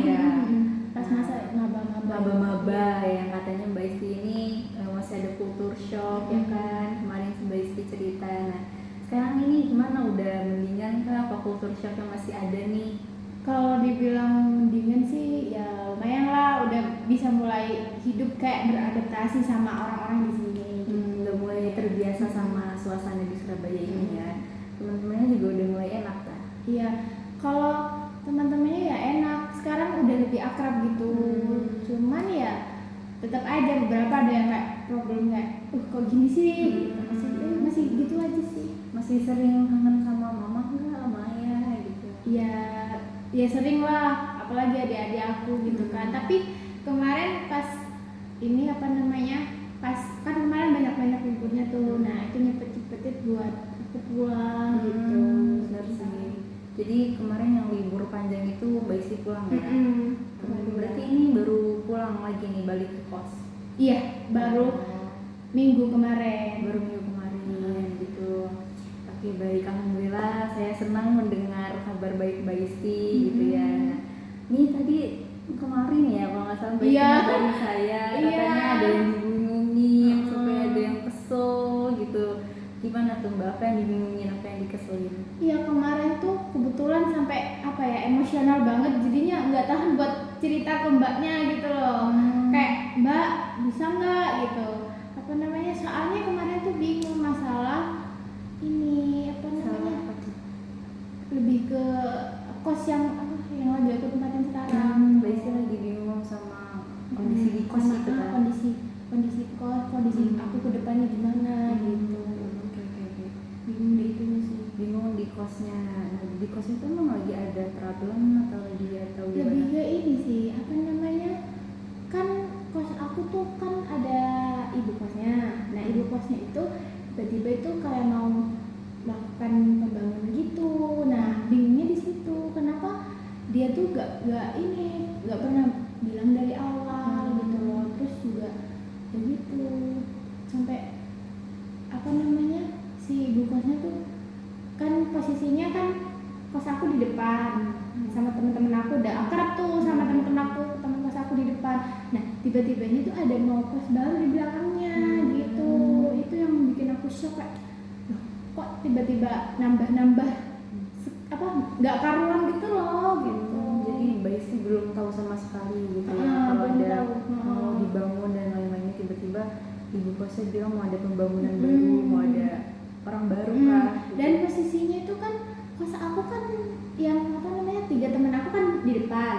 ya. Pas masa Maba-maba yang katanya Mbak Isti ini masih ada culture shock ya kan, kemarin Mbak Isti cerita. Nah sekarang ini gimana, udah mendingan kah apa culture shocknya masih ada nih? Kalau dibilang mendingan sih ya lumayan lah, udah bisa mulai hidup kayak beradaptasi sama orang-orang di sini. Udah mulai terbiasa sama suasana di Surabaya ini ya. Teman-temannya juga udah mulai enak kan? Iya, kalau teman-temannya ya enak, sekarang udah lebih akrab gitu. Cuman ya tetap aja beberapa ada yang kayak problem kayak, kok gini sih? Masih gitu aja sih. Masih sering kangen sama mama nggak, sama ayah gitu? Ya sering lah, apalagi adik-adik aku gitu kan. Tapi kemarin pas ini pas kan kemarin banyak liburnya tuh, nah itu nyepet-nyepetin buat aku pulang gitu. Benar sih. Jadi kemarin yang libur panjang itu Mbak Isti pulang ya? Berarti ini baru pulang lagi nih, balik ke kos? Iya, baru minggu kemarin gitu. Oke baik, alhamdulillah saya senang mendengar kabar baik Mbak Isti gitu ya. Nah, ini tadi kemarin ya kalau nggak salah Mbak Isti ngabarin saya katanya ada yang dibingungin sampai ada yang kesel gitu. Gimana tuh Mbak, apa yang dibingungin, apa yang dikeselin? Iya, kemarin tuh kebetulan sampai emosional banget, jadinya nggak tahan buat cerita ke mbaknya gitu loh. Kayak, Mbak bisa nggak gitu, soalnya kemarin tuh bingung masalah ini lebih ke kos yang lagi aku tempatin sekarang. Mbak Isti lagi bingung sama kondisi di kos gitu kan? Kondisi kos, kondisi aku ke depannya gimana gitu. Bingung di itunya sih. Bingung di kosnya. Nah, di kos itu emang lagi ada problem atau gimana? Lebih ke ini sih, kan kos aku tuh kan ada ibu kosnya. Nah ibu kosnya itu tiba-tiba itu kayak mau melakukan pembangunan gitu. Nah bingungnya di situ, kenapa dia tuh gak pernah bilang dari awal gitu loh. Terus juga begitu sampai si ibu kosnya tuh kan posisinya kan kos aku di depan sama temen-temen aku, udah akrab tuh sama temen kos aku di depan. Nah tiba-tibanya tuh ada mau kos baru di belakangnya gitu. Itu yang bikin aku shock, kayak loh kok tiba-tiba nambah nggak karuan gitu loh gitu. Jadi Mbak Isti belum tahu sama sekali gitu ya kalau ada mau dibangun dan lain-lainnya, tiba-tiba ibu kosnya bilang mau ada pembangunan baru, mau ada orang baru kah gitu. Dan posisinya itu kan kos aku kan yang 3 temen aku kan di depan.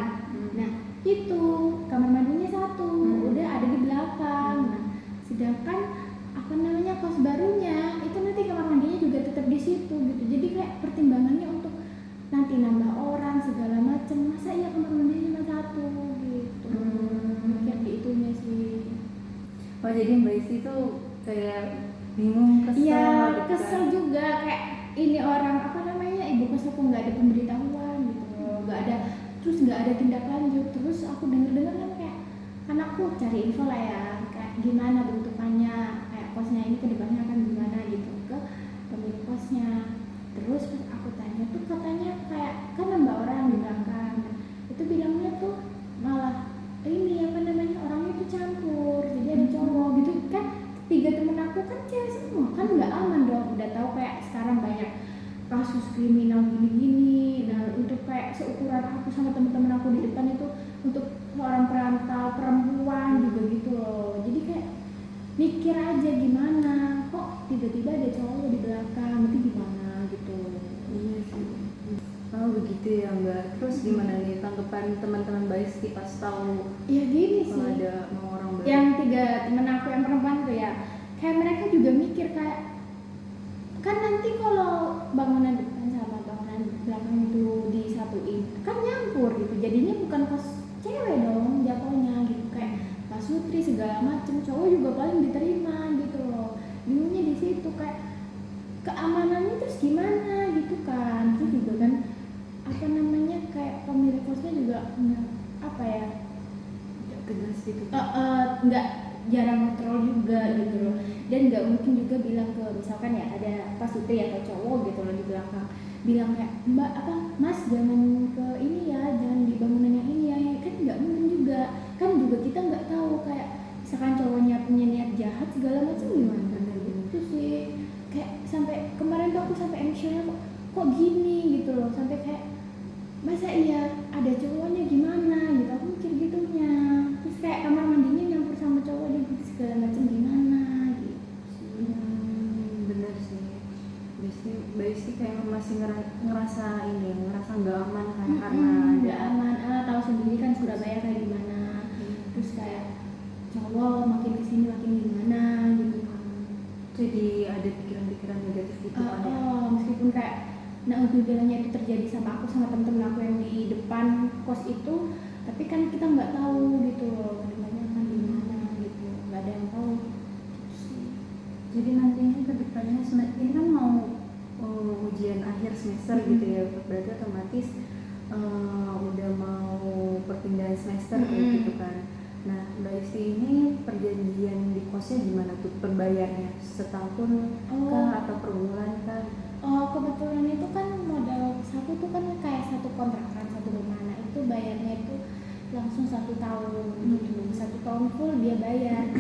Nah itu kamar mandinya satu udah ada di belakang. Nah sedangkan kos barunya itu nanti kamar mandinya juga tetap di situ gitu. Jadi kayak pertimbangannya untuk nanti nambah orang segala macam, masa iya kamar mandinya cuma satu gitu. Kayak di itunya sih. Oh jadi Mbak Isti tuh kayak bingung, kesel. Iya, gitu kesel kan? juga kayak ini orang ibu kos aku nggak ada pemberitahuan gitu, terus nggak ada tindak lanjut. Terus aku dengar kan kayak, kan aku cari info lah ya, kayak gimana bentukannya, kayak kosnya ini kedepannya akan gimana gitu ke pemilik kosnya. Terus pas aku tanya tuh katanya kayak kan nambah orang di belakang, itu bilangnya tuh malah ini orangnya tuh campur, jadi ada cowok gitu kan. 3 temen aku kan cewek semua, kan nggak aman dong. Udah tahu kayak sekarang banyak kasus kriminal gini-gini. Nah untuk kayak seukuran aku sama temen-temen aku di depan itu, untuk seorang perantau perempuan juga gitu loh. Jadi kayak mikir aja gimana, kok tiba-tiba ada cowok di belakang, nanti gimana gitu. Iya sih. Oh begitu ya Mbak. Terus gimana nih tanggapan teman-teman Mbak Isti pas tahu Ya gini sih, ada mau orang baru? yang 3 temen aku yang perempuan tuh ya, kayak mereka juga mikir kayak, kan nanti kalau bangunan depan sama bangunan belakang itu disatuin kan nyampur gitu, jadinya bukan kos cewek dong jatuhnya gitu. Kayak pasutri segala macem, cowok juga paling diterima gitu loh. Bingungnya di situ, kayak keamanannya terus gimana gitu kan. Terus juga kan kayak pemilik kosnya juga tegas gitu. nggak jarang ngetrol juga gitu loh. Dan dan nggak mungkin juga bilang ke misalkan ya ada Pak Sutri atau cowok gitu loh di belakang bilang kayak Mbak apa Mas jangan ke ini ya, jangan di bangunan yang ini ya, kan nggak mungkin juga, kan juga kita nggak tahu kayak misalkan cowoknya punya niat jahat segala macam gimana gitu sih. Kayak sampai kemarin tuh aku sampai emosional kok gini gitu loh, sampai kayak masa iya ada cowoknya gimana gitu, aku mikir gitunya. Terus kayak kamar mandinya nyampur sama cowoknya gitu segala macam gimana gitu sih. Bener sih. Basic kayak masih ngerasa ini, ngerasa nggak aman kan karena nggak aman. Tahu sendiri kan Surabaya kayak gimana. Terus kayak cowok makin kesini makin gimana gitu kan. Jadi ada pikiran-pikiran negatif gitu kan ya. Meskipun kayak naudzubillah itu terjadi sama aku sama temen-temen aku yang di depan kos itu, tapi kan kita nggak tahu gitu loh kedepannya akan gimana gitu, nggak ada yang tahu gitu sih. Jadi nantinya ke depannya ini kan mau ujian akhir semester gitu ya, berarti otomatis udah mau perpindahan semester gitu kan. Nah, Mbak Isti ini perjanjian di kosnya gimana tuh perbayarnya? Setahun kah atau per bulan kah? Kebetulan itu kan modal satu tuh kan kayak satu kontrakan satu rumah, nah itu bayarnya itu langsung 1 tahun gitu, 1 tahun full dia bayar.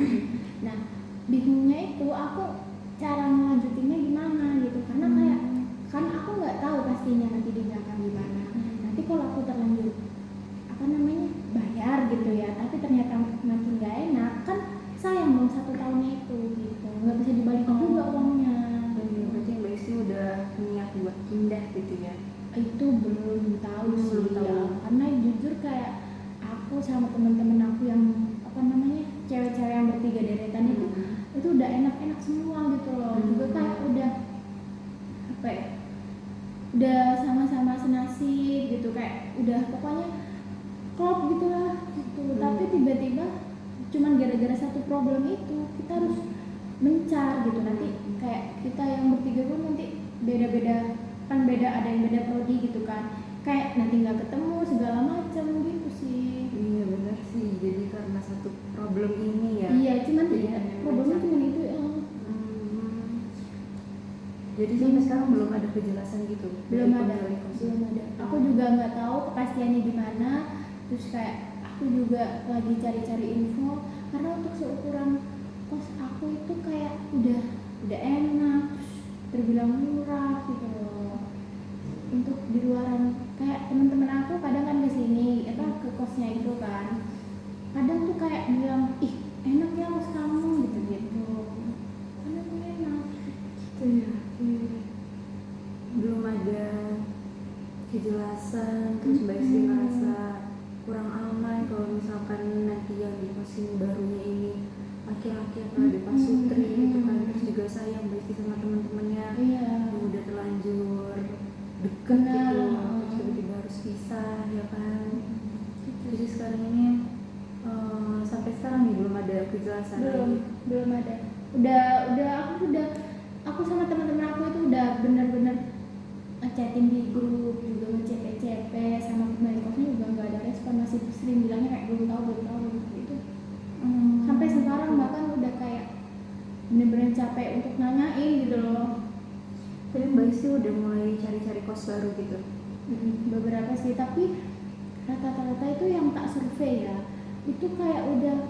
Nah bingungnya itu aku cara ngelanjutinnya gimana gitu, karena kayak kan aku nggak tahu pastinya nanti di belakang gimana. Nanti kalau aku terlanjur apa namanya bayar gitu ya, tapi ternyata makin nggak enak kan sayang dong 1 tahunnya itu gitu, nggak bisa dibalikin juga uangnya. Berarti Mbak Isti udah niat buat pindah gitu ya? Itu belum tahu sih ya, karena jujur kayak aku sama teman-teman aku yang apa namanya cewek-cewek yang bertiga deretan itu udah enak-enak semua gitu loh. Juga kayak udah apa ya, udah sama-sama senasib gitu, kayak udah pokoknya klop gitulah gitu. Tapi tiba-tiba cuman gara-gara satu problem itu kita harus mencar gitu. Nanti kayak kita yang bertiga pun nanti beda-beda kan, beda ada yang beda prodi gitu kan, kayak nanti nggak ketemu segala macam gitu sih. Iya benar sih, jadi karena satu problem ini ya. Iya cuman ya problemnya cuma itu ya. Jadi sampai sekarang belum ada kejelasan gitu? Belum ada. Aku juga nggak tahu kepastiannya gimana. Terus kayak aku juga lagi cari-cari info, karena untuk seukuran kos aku itu kayak udah enak, terus terbilang murah gitu loh. Untuk di luaran kayak teman-teman aku kadang kan kesini ke kosnya itu kan, kadang tuh kayak bilang ih enak ya kos kamu gitu karena tuh enak gitu ya. Belum ada kejelasan, terus Mbak Isti ngerasa kurang aman kalau misalkan nanti yang di kosin barunya ini laki-laki atau ada Pak Sutri gitu kan. Terus juga sayang Mbak Isti sama teman-temannya yang udah terlanjur deket gitu, terus tiba-tiba harus pisah ya kan. Jadi sekarang ini sampai sekarang nih belum ada kejelasan. Belum ada. Aku sama teman-teman aku itu udah bener-bener ngechatting di grup, juga nge-CP sama pemilik kosnya juga nggak ada respon, masih sering bilangnya kayak belum tahu gitu. Sampai sekarang bahkan udah kayak bener-bener capek untuk nanyain gitu loh. Tapi Mbak Isti udah mulai cari-cari kos baru gitu? Beberapa sih, tapi rata-rata itu yang tak survei ya, itu kayak udah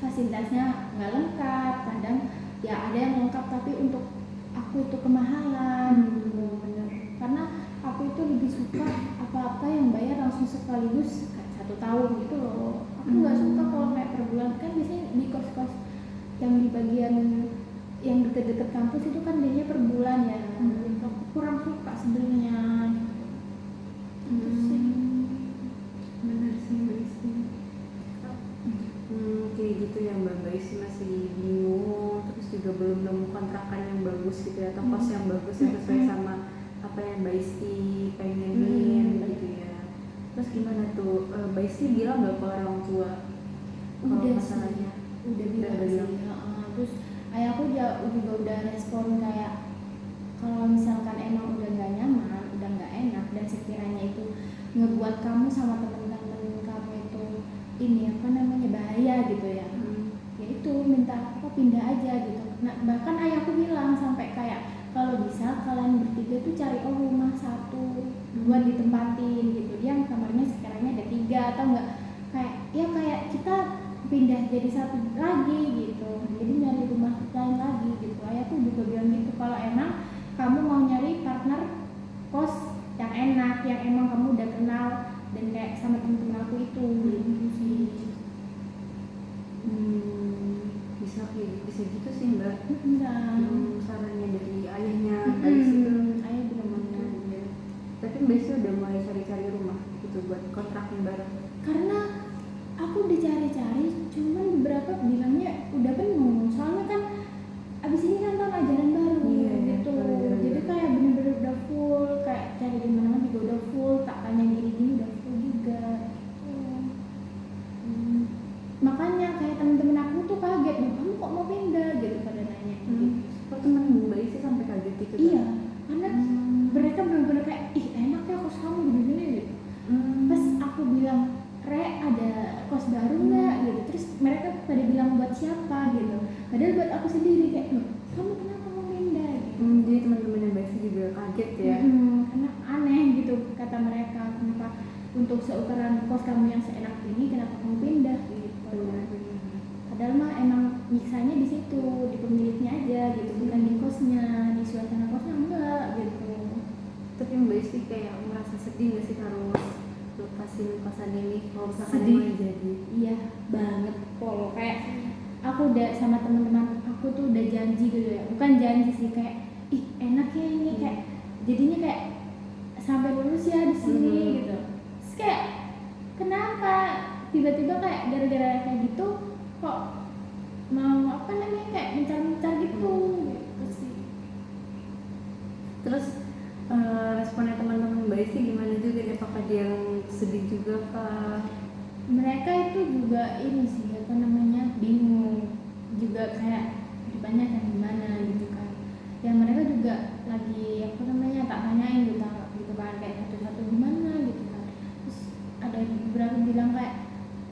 fasilitasnya nggak lengkap, kadang ya ada yang lengkap tapi untuk aku itu kemahalan. Bener. Karena aku itu lebih suka apa-apa yang bayar langsung sekaligus 1 tahun gitu loh. Aku nggak suka kalau kayak per bulan, kan biasanya di kos-kos yang di bagian yang deket-deket kampus itu kan biasanya per bulan ya. Aku kurang suka sebenarnya. Bener sih Mbak Isti. Kayak gitu ya Mbak Isti masih bingung, terus juga belum nemu kontrakan yang bagus gitu ya, atau kos yang bagus yang sesuai sama apa yang Mbak Isti pengenin gitu ya. Terus gimana tuh, Mbak Isti bilang nggak ke orang tua kalau masalahnya? Udah bilang sih. Terus ayahku juga udah respon kayak kalau misalkan emang udah nggak nyaman, udah nggak enak, dan sekiranya itu ngebuat kamu sama teman-teman kamu itu ini apa namanya bahaya gitu ya, ya itu minta pindah aja bahkan ayahku bilang sampai kayak kalau bisa kalian bertiga tuh cari rumah satu buat ditempatin gitu, yang kamarnya sekarangnya ada 3 atau enggak kayak ya kayak kita pindah jadi satu lagi gitu, jadi nyari rumah lain lagi gitu. Ayahku juga bilang gitu, kalau emang kamu mau nyari partner kos yang enak, yang emang kamu udah kenal dan kayak sama temen-temen aku itu gitu sih. Bisa gitu sih Mbak. Sarannya dari ayahnya Mbak itu Ayah bilang namanya gitu. dia. Tapi Mbak Isi udah mulai cari-cari rumah gitu buat kontrakin bareng. Karena aku udah cari-cari, cuman beberapa bilangnya udah penuh. Soalnya kan abis ini kan tahun ajaran baru gitu. Jadi kayak bener-bener udah full, kayak cari di mana juga udah full, tak tanya gini-gini udah full juga. Gitu. Makanya kayak temen-temen aku tuh kaget, loh kamu kok mau pindah gitu pada nanya. Gitu. Oh teman Mbak Isi sampai kaget gitu? Iya, karena mereka bener-bener kayak ih enak ya kos kamu gini-gini gitu. Pas aku bilang Re ada kos baru nggak gitu, terus mereka pada bilang buat siapa gitu, padahal buat aku sendiri kayak loh kamu kenapa mau pindah gitu. Jadi teman-teman yang Mbak Isi juga kaget ya? Karena aneh gitu kata mereka, kenapa untuk seukuran kos kamu yang seenak ini kenapa kamu pindah gitu. Padahal mah emang nyiksanya di situ, di pemiliknya aja gitu, bukan di kosnya, di suasana kosnya enggak gitu. Tapi Mbak Isi kayak merasa sedih nggak sih harus lepasin kosan ini kalau misalkan Sedih. emang jadi? Iya banget Polo, kayak aku udah sama teman-teman aku tuh udah janji gitu ya, bukan janji sih, kayak ih enak ya ini, kayak jadinya kayak sampai lulus ya di sini gitu. Terus kayak kenapa tiba-tiba kayak gara-gara kayak gitu kok mau apa namanya kayak mencar-mencar gitu gitu sih. Terus responnya teman-teman Mbak Isi gimana juga nih? Apakah dia yang sedih juga kah? Mereka itu juga ini sih apa namanya bingung juga, kayak depannya kan gimana gitu kan. Ya mereka juga lagi apa namanya tak tanyain gitu kan, kayak satu-satu gimana gitu kan. Terus ada beberapa bilang kayak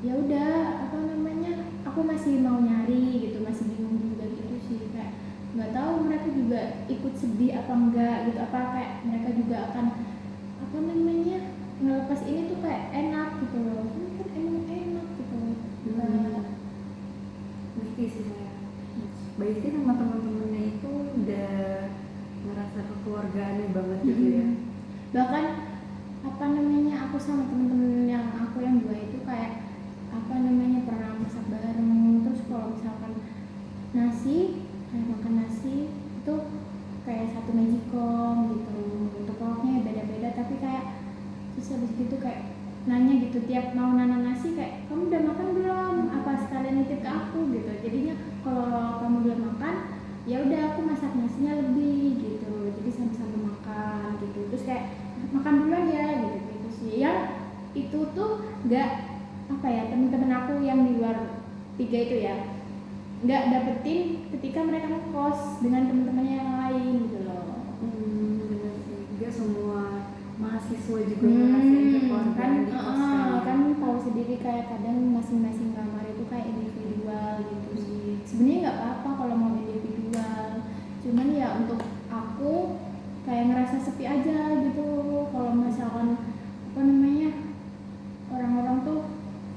ya udah apa namanya aku masih mau nyari gitu, masih bingung juga gitu sih, kayak nggak tahu mereka juga ikut sedih apa enggak gitu, apa kayak mereka juga akan apa namanya ngelepas ini tuh kayak enak gitu loh, ini kan emang enak gitu loh. Ngerti sih saya. Mbak Isi sama teman-temannya itu udah ngerasa kekeluargaannya banget gitu ya. Bahkan apa namanya aku sama temen-temen yang aku yang 2 itu kayak apa namanya pernah masak bareng. Terus kalau misalkan nasi, kayak makan nasi itu kayak satu magicom gitu, untuk lauknya beda-beda, tapi kayak terus habis gitu kayak nanya gitu tiap mau nanam nasi kayak kamu udah makan belum, apa sekalian nitip ke aku gitu. Jadinya kalau kamu belum makan ya udah aku masak nasinya lebih gitu, jadi sama-sama makan gitu. Terus kayak makan duluan ya gitu sih. Yang itu tuh nggak apa ya, temen-temen aku yang di luar 3 itu ya nggak dapetin ketika mereka ngekos dengan temen-temennya yang lain gitu loh. Bener sih. Gak semua mahasiswa juga ngerasain kekeluargaan di kosan. Kan tahu sendiri kayak kadang masing-masing kamar itu kayak individual gitu sih. Sebenarnya nggak apa-apa kalau mau individual, cuman ya untuk aku kayak ngerasa sepi aja gitu kalau misalkan apa namanya orang-orang tuh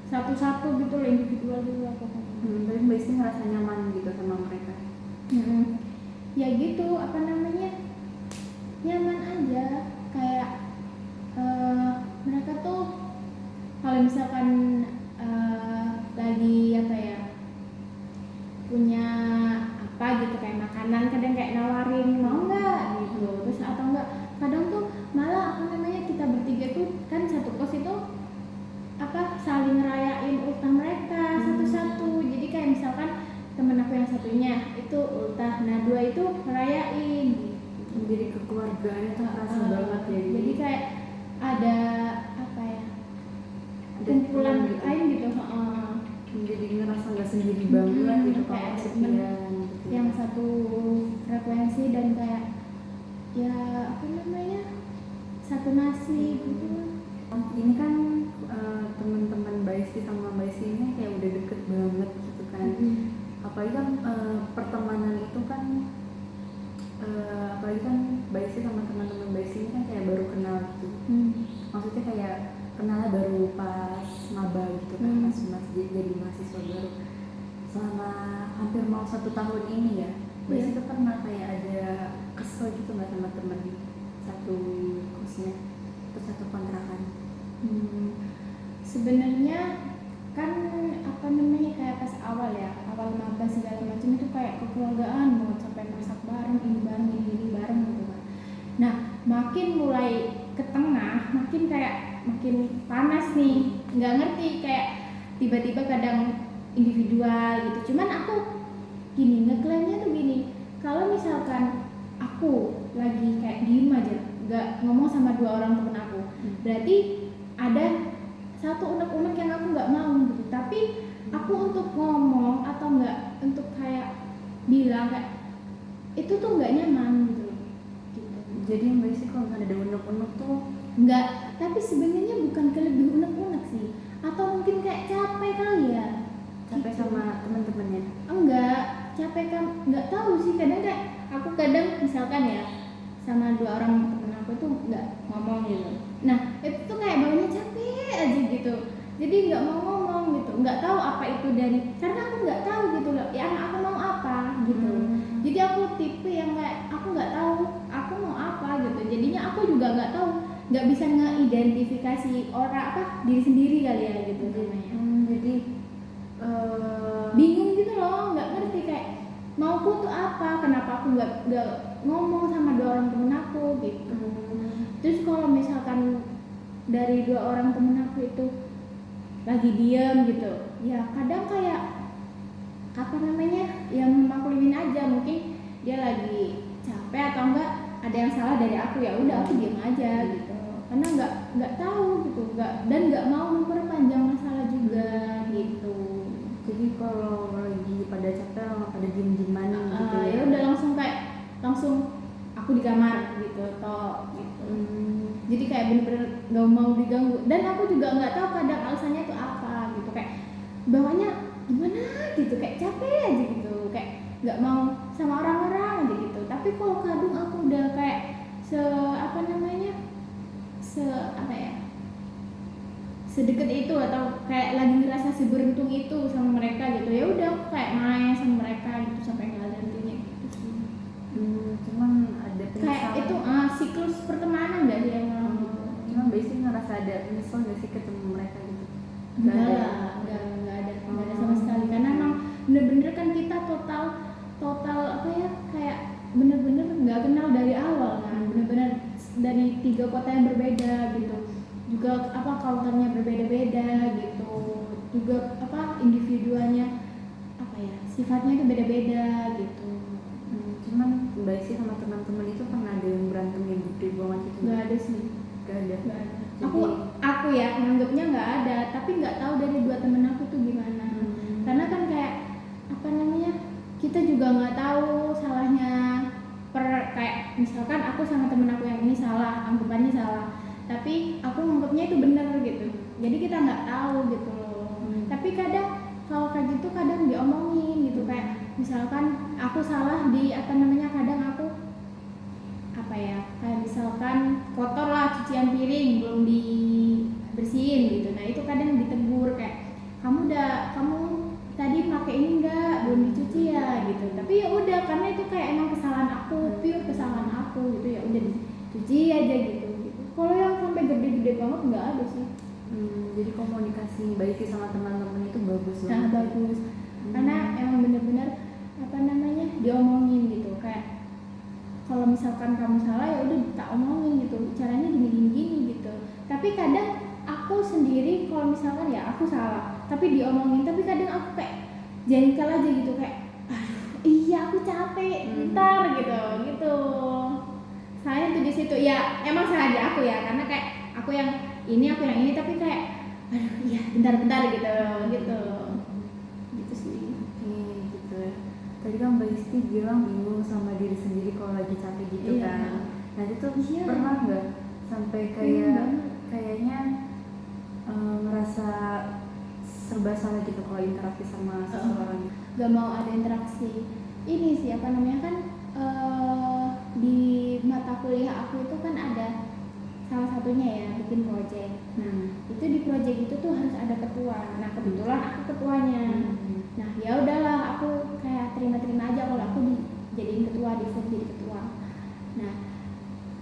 satu-satu gitu loh, individual gitu apa kan. Tapi Mbak Isi ngerasa nyaman gitu sama mereka. Ya gitu apa namanya nyaman aja, kayak mereka tuh kalau misalkan lagi apa ya punya apa gitu kayak makanan, kadang kayak nawarin mau nggak gitu. Terus atau enggak kadang tuh malah apa namanya kita bertiga tuh kan satu kos itu apa saling ngerayain ultah mereka satu-satu. Jadi kayak misalkan temen aku yang satunya itu ultah, nah 2 itu ngerayain gitu. Jadi kekeluargaannya tuh kerasa banget ya. Jadi kayak ada apa ya ada kumpulan gitu. lain gitu. Jadi ngerasa nggak sendiri banget gitu kayak kalau ada kesepian temen gitu. yang satu frekuensi dan kayak ya apa namanya satu nasi gitu. Ini kan teman-teman Mbak Isi sama Mbak Isi ini kayak udah deket banget gitu kan. apalagi kan pertemanan itu kan apalagi kan Mbak Isti sama teman-teman Mbak Isti ini kan kayak baru kenal gitu. Maksudnya kayak kenalnya baru pas maba gitu kan, pas masih jadi mahasiswa baru. Selama hampir mau 1 tahun ini ya, Mbak Isti tuh pernah kayak ada kesel gitu nggak sama temen satu kosnya atau satu kontrakan? Sebenarnya kan apa namanya kayak pas awal maba segala macam itu kayak kekeluargaan banget, sampai masak bareng, ini bareng gitu kan. Nah makin mulai ke tengah makin kayak makin panas nih, nggak ngerti kayak tiba-tiba kadang individual gitu. Cuman aku gini ngeklaimnya tuh gini, kalau misalkan aku lagi kayak diem aja nggak ngomong sama 2 orang temen aku, berarti ada satu unek-unek yang aku nggak mau gitu. Tapi aku untuk ngomong atau nggak untuk kayak bilang kayak itu tuh nggak nyaman gitu. Jadi Mbak Isti kalau ada unek-unek tuh nggak, tapi sebenarnya bukan kelebih unek-unek sih, atau mungkin kayak capek kali ya, capek sama teman-temannya. enggak capek kan, nggak tahu sih. Kadang kayak aku kadang misalkan ya sama 2 orang temen aku tuh nggak ngomong gitu, nah itu tuh kayak bawahnya capek aja gitu, jadi nggak mau ngomong gitu. Nggak tahu apa itu dari karena aku nggak tahu gitu loh ya anak aku mau apa gitu. Jadi aku tipe yang kayak aku nggak tahu aku mau apa gitu, jadinya aku juga nggak tahu, nggak bisa ngeidentifikasi orang apa diri sendiri kali ya gitu namanya. Jadi bingung gitu loh, nggak ngerti kayak mauku tuh apa, kenapa aku nggak ngomong sama 2 orang temen aku gitu. Terus kalau misalkan dari 2 orang temen aku itu lagi diam gitu ya, kadang kayak apa namanya yang maklumin aja, mungkin dia lagi capek atau enggak ada yang salah dari aku, ya udah aku diam aja gitu, karena nggak tahu gitu, nggak mau memperpanjang masalah juga gitu. jadi kalau lagi pada capek pada diem-dieman gitu Ya udah langsung aku di kamar gitu toh gitu. Jadi kayak bener-bener nggak mau diganggu, dan aku juga nggak tahu kadang alasannya tuh apa gitu, kayak bawahnya gimana gitu, kayak capek aja gitu, kayak nggak mau sama orang-orang aja gitu. Tapi kalau kadang aku udah kayak sedekat itu atau kayak lagi ngerasa seberuntung itu sama mereka gitu, ya udah aku kayak main sama mereka gitu sampai nggak ada hentinya gitu sih. Cuman ada Kayak itu siklus pertemanan nggak sih emang gitu. Cuman biasanya ngerasa ada nyesel nggak sih ketemu mereka gitu? Nggak ada sama sekali, karena emang bener-bener kan kita total apa ya, kayak bener-bener nggak kenal dari awal kan, bener-bener dari 3 kota yang berbeda gitu, juga apa culture-nya berbeda-beda gitu, juga apa individualnya apa ya sifatnya itu beda-beda gitu. Cuman Mbak Isi sama teman-teman itu pernah ada yang berantem yang gede banget gitu? Nggak ada sih. Nggak ada. Jadi, aku ya nganggapnya nggak ada, tapi nggak tahu dari 2 temen aku tuh gimana. Karena kan kayak apa namanya, kita juga nggak tahu salahnya kayak misalkan aku sama temen aku yang ini salah, anggapannya salah, tapi aku nganggapnya itu benar gitu, jadi kita nggak tahu gitu loh. Tapi kadang kalau kayak gitu kadang diomongin gitu, kayak misalkan aku salah di apa namanya, kadang aku apa ya, kayak misalkan kotor lah cucian piring belum dibersihin gitu, nah itu kadang ditegur kayak kamu tadi pakai ini enggak, belum dicuci ya gitu. Tapi ya udah, karena itu kayak emang kesalahan aku, pure kesalahan aku gitu, ya udah dicuci aja gitu. Kalau yang sampai gede-gede banget nggak ada sih. Jadi komunikasi Mbak Isi sama teman-teman itu bagus banget. Nah bagus, karena emang bener-bener apa namanya diomongin gitu, kayak kalau misalkan kamu salah ya udah tak omongin gitu, caranya gini gitu. Tapi kadang aku sendiri kalau misalkan ya aku salah tapi diomongin, tapi kadang aku kayak jengkel aja gitu, kayak iya aku capek ntar gitu. Saya tuh di situ ya emang sengaja aku ya, karena kayak aku yang ini tapi kayak iya bentar gitu sih. Gitu ya. Tadi kan Mbak Isti bilang bingung sama diri sendiri kalau lagi capek gitu kan. Nah itu pernah nggak sampai kayaknya ngerasa serba salah gitu kalau interaksi sama seseorang? nggak mau ada interaksi. Ini sih apa namanya kan di mata kuliah aku itu kan ada salah satunya ya bikin project. Itu di project itu tuh harus ada ketua. Nah kebetulan aku ketuanya. Nah ya udahlah aku kayak terima-terima aja kalau aku dijadiin ketua, di vote jadi ketua. Nah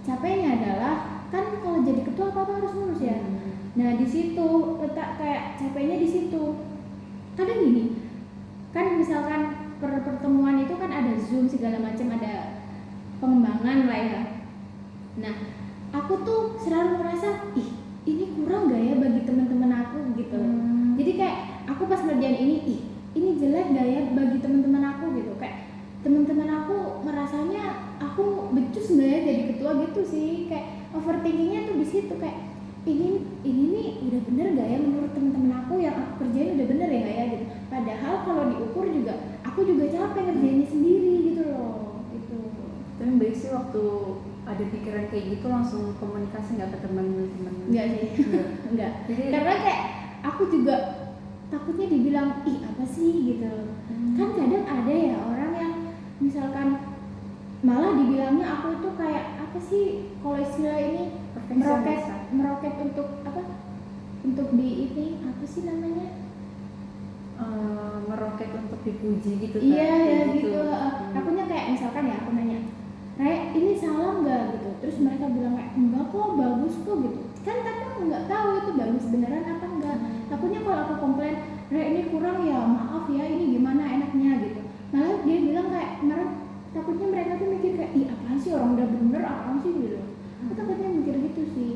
capeknya adalah kan kalau jadi ketua apa harus ngurus ya. Nah di situ letak kayak capeknya di situ. Kadang gini kan misalkan pertemuan itu kan ada Zoom segala macam, ada pengembangan lah ya. Nah aku tuh selalu merasa ini kurang gak ya bagi teman-teman aku gitu. Jadi kayak aku pas ngerjain ini jelek gak ya bagi teman-teman aku gitu. Kayak teman-teman aku merasanya aku becus gak ya jadi ketua gitu sih. Kayak overthinkingnya tuh di situ kayak ini nih udah bener gak ya menurut teman-teman aku yang aku kerjain udah bener ya gak ya gitu. Padahal kalau diukur juga aku juga capek ngerjainnya sendiri gitu loh. Itu. Tapi Mbak sih waktu ada pikiran kayak gitu langsung komunikasi nggak ke teman-teman? Enggak sih. Enggak. Karena kayak aku juga takutnya dibilang apa sih gitu. Kan kadang ada ya orang yang misalkan malah dibilangnya aku itu kayak apa sih kalau istilah ini meroket untuk apa? Untuk di ini apa sih namanya? Meroket untuk dipuji gitu kan? Iya ya gitu. Akunya kayak misalkan ya aku nanya, Rek, ini salah nggak gitu? Terus mereka bilang kayak enggak kok, bagus kok gitu. Kan tapi aku nggak tahu itu bagus beneran apa enggak. Takutnya kalau aku komplain, Rek ini kurang ya, maaf ya, ini gimana enaknya gitu. Malah dia bilang kayak takutnya mereka tuh mikir kayak apaan sih orang udah bener apaan sih gitu. Aku takutnya mikir gitu sih.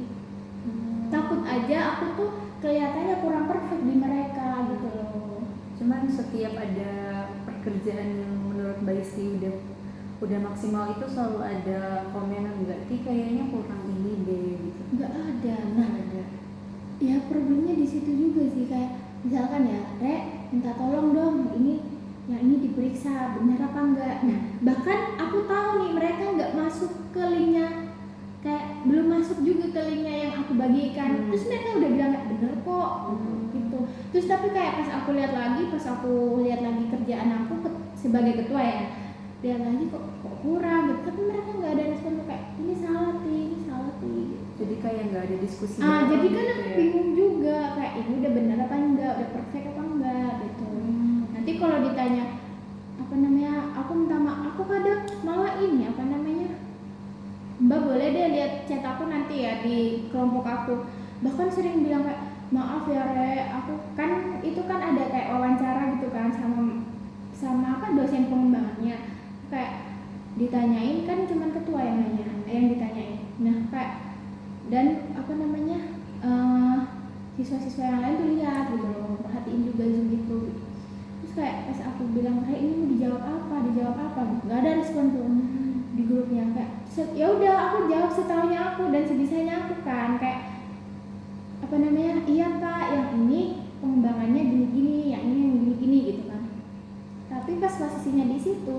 Takut aja aku tuh kelihatannya kurang perfect di mereka gitu loh. Cuman setiap ada pekerjaan yang menurut Mbak Isti udah maksimal itu selalu ada komen enggak sih kayaknya kurang ini deh gitu. Nggak ada. Nah ada. Ya problemnya di situ juga sih kayak misalkan ya Rek minta tolong dong ini yang ini diperiksa benar apa enggak. Nah bahkan aku tahu nih mereka nggak masuk ke linknya, kayak belum masuk juga ke linknya yang aku bagikan. Terus mereka udah bilang bener kok gitu. Terus tapi kayak pas aku lihat lagi kerjaan aku sebagai ketua ya, lihat lagi kok kurang gitu. Tapi mereka nggak ada respon kayak ini salah gitu. Jadi kayak nggak ada diskusi. Jadi kan aku bingung juga kayak ini udah bener apa enggak, udah perfect apa enggak gitu. Nanti kalau ditanya apa namanya, aku minta maaf, aku kadang malah ini apa namanya, Mbak boleh deh lihat chat aku nanti ya di kelompok aku. Bahkan sering bilang kayak maaf ya Re, aku kan itu kan ada kayak wawancara gitu kan sama apa dosen pengembangannya. Kayak ditanyain kan cuman ketua yang ditanyain. Nah kayak dan apa namanya siswa-siswa yang lain tuh lihat gitu loh, perhatiin juga Zoom gitu. Terus kayak pas aku bilang kayak ini mau dijawab apa, nggak ada respon tuh di grupnya. Kayak ya udah aku jawab setahunya aku dan sebisanya aku kan kayak apa namanya, iya Pak yang ini pengembangannya gini-gini, yang ini gini-gini gitu kan. Tapi pas posisinya di situ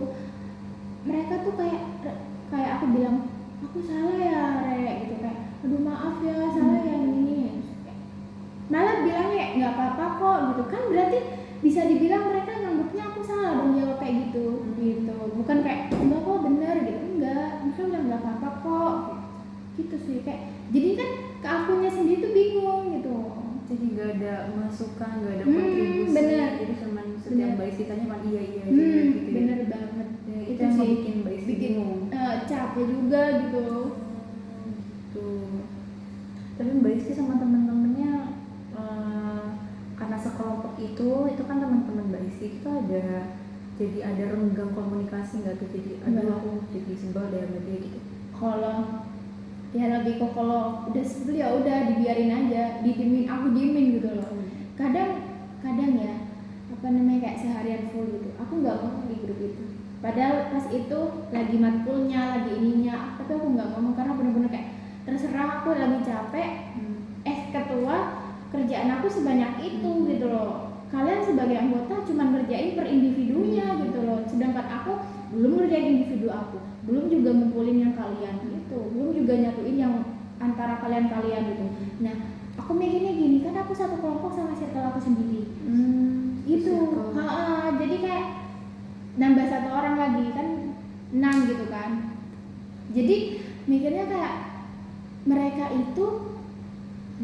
mereka tuh kayak aku bilang aku salah ya Re gitu, kayak aduh maaf ya salah ya ini. Malah bilangnya nggak apa-apa kok gitu kan, berarti bisa dibilang mereka nganggapnya aku salah dong jawab kayak gitu gitu, bukan kayak enggak kok bener gitu, enggak, mereka bilang nggak apa-apa kok gitu sih. Kayak jadi kan ke akunya sendiri tuh bingung gitu, jadi nggak ada masukan, nggak ada kontribusi. Bener. Jadi cuman setiap Mbak Isti tanya kan iya aja gitu bener ya. banget Ya, itu yang sih bikin Mbak Isti bingung. Capek juga gitu. Tuh. Tapi Mbak Isti sama teman-temannya karena sekelompok itu kan teman-teman Mbak Isti itu jadi ada renggang komunikasi nggak tuh, jadi aduh aku jadi sebel deh sama dia gitu. Kalau ya lebih kok kalau udah sebel ya udah dibiarin aja, aku diemin gitu loh. Kadang ya apa namanya kayak seharian full gitu aku nggak ngomong di grup itu, padahal pas itu lagi matkulnya lagi ininya, tapi aku nggak ngomong karena bener-bener kayak terserah, aku lagi capek. Ketua kerjaan aku sebanyak itu gitu loh, kalian sebagai anggota cuma ngerjain per individunya gitu loh, sedangkan aku belum ngerjain individu aku, belum juga ngumpulin yang kalian gitu, belum juga nyatuin yang antara kalian gitu. Nah aku mikirnya gini, kan aku satu kelompok sama circle aku sendiri gitu. Jadi kayak nambah 1 orang lagi kan 6 gitu kan. Jadi mikirnya kayak mereka itu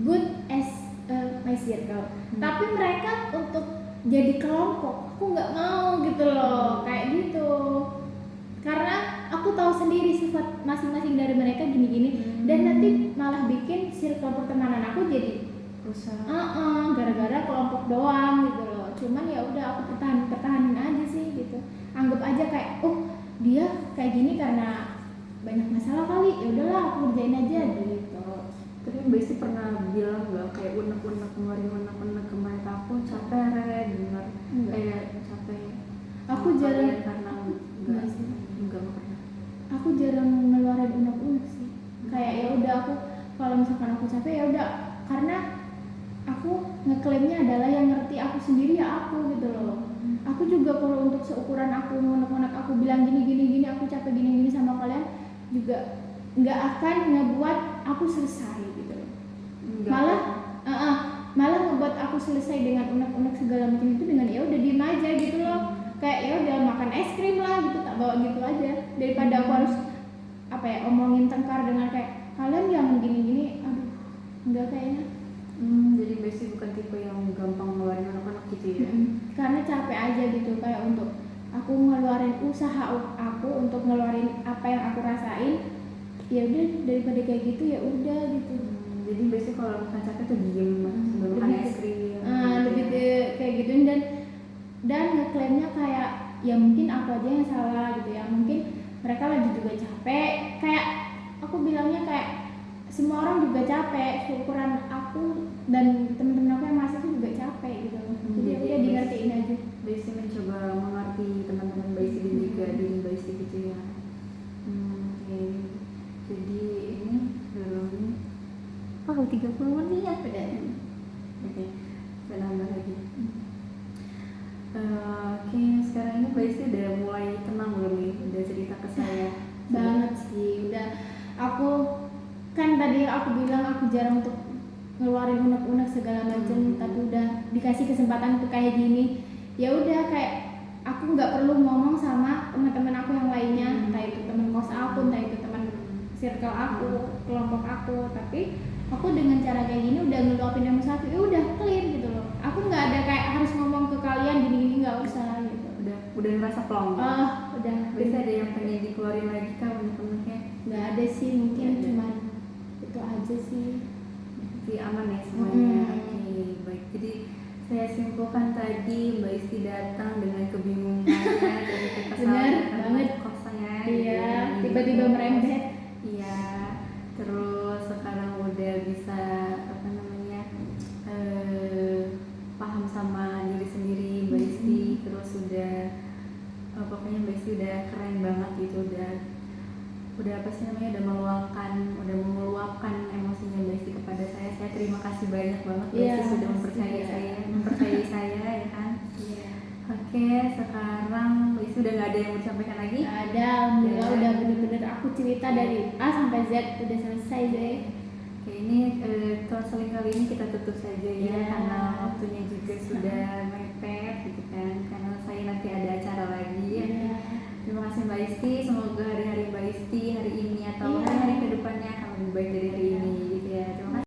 good as my circle, tapi mereka untuk jadi kelompok aku nggak mau gitu loh, kayak gitu. Karena aku tahu sendiri sifat masing-masing dari mereka gini-gini, dan nanti malah bikin circle pertemanan aku jadi rusak. Gara-gara kelompok doang gitu loh. Cuman ya udah aku pertahanin aja sih gitu. Anggap aja kayak oh dia kayak gini karena banyak masalah kali, ya udahlah aku kerjain aja gitu. Tapi Mbak Isti pernah bilang nggak kayak unek-unek ngeluarin unek-unek ke mereka, aku capek denger kayak capek. Aku jarang karena enggak sih. Enggak pernah. Aku jarang ngeluarin unek-unek sih. Kayak ya udah aku kalau misalkan aku capek ya udah, karena aku ngeklaimnya adalah yang ngerti aku sendiri ya aku gitu loh. Aku juga kalau untuk seukuran aku unek-unek aku bilang gini aku capek gini sama kalian juga nggak akan ngebuat aku selesai gitu loh. Malah ngebuat aku selesai dengan unek-unek segala macam itu dengan ya udah diem aja gitu loh. Kayak ya udah makan es krim lah gitu, tak bawa gitu aja, daripada aku harus omongin tengkar dengan kayak kalian yang gini-gini. Aduh enggak kayaknya. Jadi Mbak Isti bukan tipe yang gampang ngeluarin anak-anak gitu ya? Karena capek aja gitu, kayak untuk aku ngeluarin usaha aku untuk ngeluarin apa yang aku rasain, ya udah daripada kayak gitu ya udah gitu. Jadi Mbak Isti kalau misalkan capek tuh diem, sambil makan es krim. Lebih kayak gitu, dan ngeklaimnya kayak ya mungkin aku aja yang salah gitu ya, mungkin mereka lagi juga capek. Kayak aku bilangnya kayak semua orang juga capek, seukuran aku dan teman-teman aku yang masuk juga capek gitu. Jadi ya dingertiin aja. Mbak Isti mencoba mengerti teman-teman Mbak Isti dan juga diri Mbak Isti gitu ya. Oke. Jadi ini belum 30 menit ya udah. Oke, saya nambah lagi. Oke, sekarang ini Mbak Isti udah mulai tenang belum nih? Udah cerita ke saya banget sih, udah. Aku kan tadi aku bilang aku jarang untuk ngeluarin unek-unek segala macam, tapi udah dikasih kesempatan untuk kayak gini, ya udah kayak aku nggak perlu ngomong sama teman-teman aku yang lainnya, entah itu teman kos aku, entah itu teman circle aku, kelompok aku, tapi aku dengan cara kayak gini udah ngeluapin emosi aku, ya udah clear gitu loh. Aku nggak ada kayak harus ngomong ke kalian gini-gini, nggak usah gitu. Udah ngerasa plong. Udah. Bisa ada yang pengen dikeluarin lagi kah unek-uneknya? Nggak ada sih, mungkin cuman itu aja sih. Jadi aman ya semuanya. Oke, baik. Jadi saya simpulkan tadi Mbak Isti datang dengan kebingungan dan kekesalan banget kosnya. Iya, tiba-tiba merembet. Iya. Terus sekarang udah bisa paham sama diri sendiri Mbak Isti. Terus udah pokoknya Mbak Isti udah keren banget gitu, udah udah meluapkan emosinya Mbak Isti kepada saya. Saya terima kasih banyak banget Mbak Isti sudah mempercayai saya ya kan. Oke, sekarang Mbak Isti udah nggak ada yang mau disampaikan lagi? Nggak ada, alhamdulillah udah bener-bener aku cerita dari A sampai Z udah selesai deh. Oke, ini konseling kali ini kita tutup saja